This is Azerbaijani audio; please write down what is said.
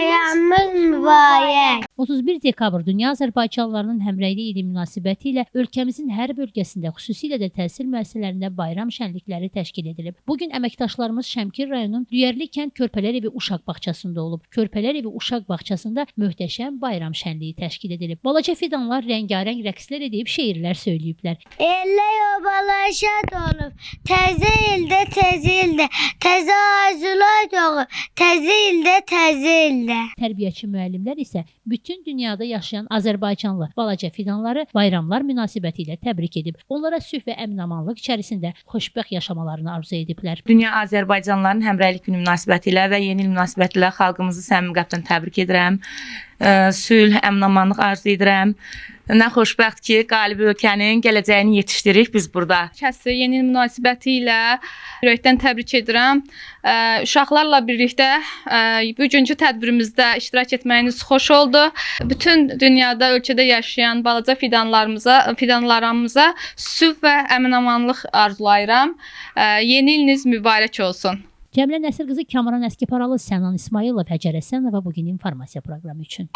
bayramımız mübarək. 31 dekabr Dünya Azərbaycanlılarının Həmrəylik idi münasibəti ilə ölkəmizin hər bölgəsində, xüsusilə də təhsil müəssisələrində bayram şənlikləri təşkil edilib. Bugün əməkdaşlarımız Şəmkir rayonunun Düyərli kənd Körpələr evi uşaq bağçasında olub. Körpələr evi uşaq bağçasında möhtəşəm bayram şənliyi təşkil edilib. Balaca fidanlar rəngarəng rəqslər edib şeirlər söyləyiblər. Elə yobalar şad olub, təzə ildə, təzə arzular doğur, təzə ildə. Tərbiyəçi müəllimlər isə bütün dünyada yaşayan Azərbaycanlı balaca fidanları bayramlar münasibəti ilə təbrik edib. Onlara sülh və əmin-amanlıq içərisində xoşbəxt yaşamalarını arzu ediblər. Dünya Azərbaycanlıların Həmrəylik günü münasibəti ilə və yeni il münasibəti ilə xalqımızı səmimi qəlbdən təbrik edirəm. Sülh, əmin-amanlıq arzu edirəm. Nə xoşbəxt ki, qalibi ölkənin gələcəyini yetişdiririk biz burada. Kəsri yeni il münasibəti ilə ürəkdən təbrik edirəm. Uşaqlarla birlikdə bugünkü tədbirimizdə iştirak etməyiniz xoş oldu. Bütün dünyada, ölkədə yaşayan balaca fidanlarımıza sülh və əmin-amanlıq arzulayıram. Yeni iliniz mübarək olsun. Cəmilə Nəsir qızı, Kamran Əskiparalı, Sənan İsmayılov, Həcər Əsənova bugün informasiya proqramı üçün.